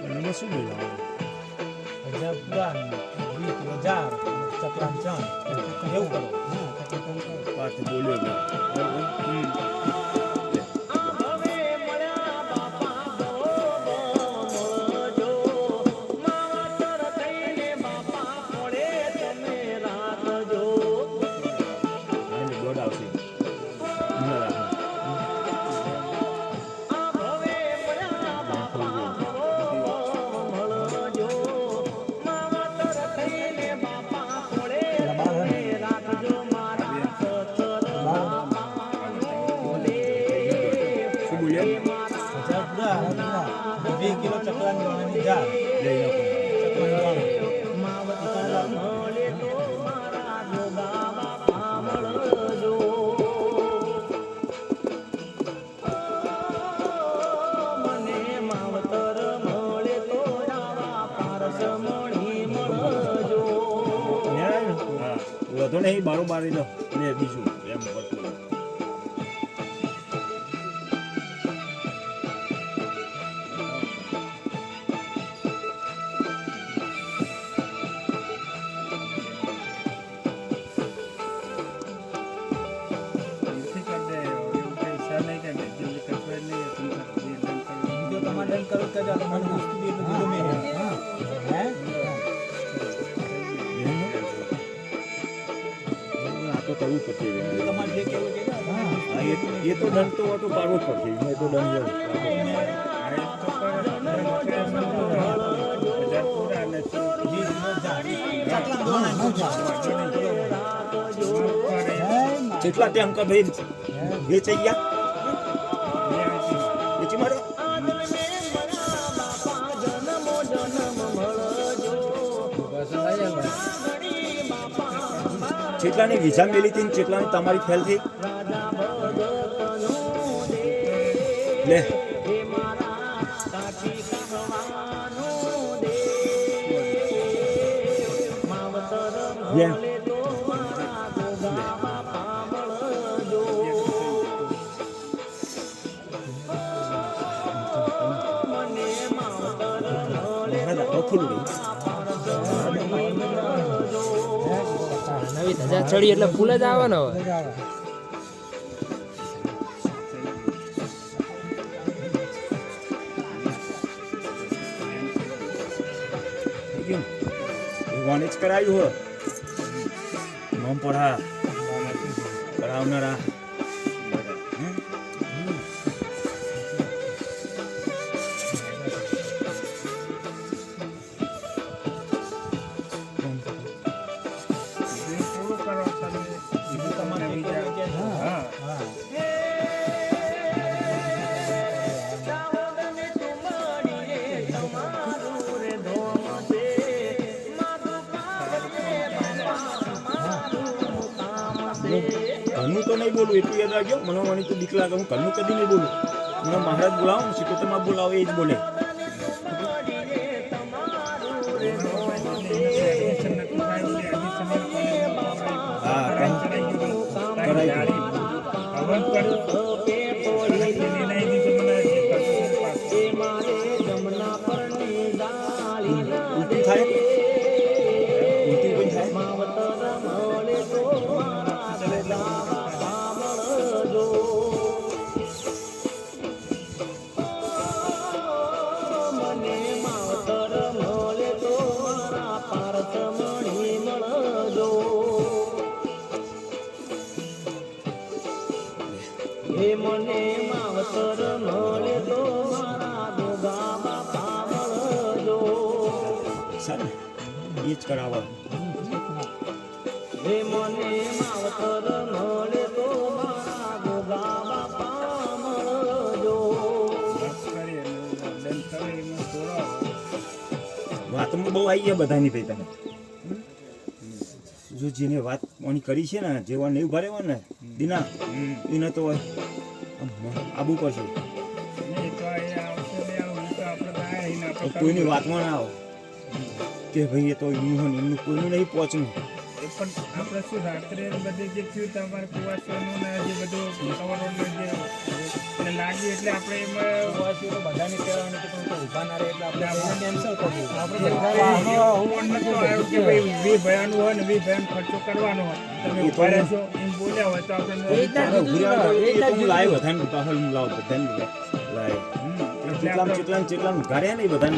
એને શું બોલાવે? હજાર પુરાણ 20,000 ચકલાન ચાંદ એવું કરો. પાછી બોલ્યો ગયો. વધુ નહીં બારોબાર લો ને બીજું એમ કરતું. કરવું પડશે એ તો દંડ તો ઓટો પાડવો જ પડશે. એ તો દંડ કેટલા ટાઈમ કા ભાઈ વેચાઈ ગયા વેચી મારો ચેટલાની વિઝા મેલી હતી ચેટલાની તમારી ફેલ થઈ લે નવી ધજા ચડી એટલે ફૂલ જ આવે ને હવે. ભગવાને જ કરાયું હો નોમ પઢા કરાવનારા ઘરનું તો નહીં બોલું એટલું યાદ રાખજો. મને મને તો બીક લાગે. હું ઘરનું કદી નહીં બોલું. મને મહારાજ બોલાવો ને સિકોતરમાં બોલાવો એ જ બોલે. હા કરાવી ઉલટી થાય ઉલટી કોઈ થાય મને માવતર મળે તો મારા ગોગા બાપા મળજો. સારું એ જ કરાવવા. હે મને માવતર મળે તો મારા ગોગા બાપા મળજો. વાતમાં બહુ આવી ગયા બધાની ભાઈ તમે જો જેને વાત ઓની કરી છે ને જેવા નહીં ભરે હોય ને દીના એને તો આબુ પડશે. કોઈની વાતમાં ના આવો કે ભાઈ એ તો એમનું હોય એમનું કોઈનું નહીં પહોંચવું. પણ આપણે શું રાત્રે બધે જે થયું તમારે કુવાસવાનું ને જે બધું સવારનું જે એટલે લાગ્યું એટલે આપણે એમાં હોવાથી તો બધાને કહેવાનું કે તમે તો ઊભા ના રહે એટલે આપણે કેન્સલ કરવું. આપણે બધા ફોન નતો આવ્યો કે ભાઈ 20 ભયાનું હોય ને 20 ભયાનો ખર્ચો કરવાનો હોય તમે ઉભા રહેશો એમ બોલ્યા હોય તો આપણે એ રીતના તારે કીધું ઉભી રહેવા ને, એ એ તો રીતના હું લાવ્યો બધાને પાછળ હું લાવ બધાને લાવ્યો એટલે ચેટલામ ચેટલામ ચેટલામ ઘરે નહીં બધાને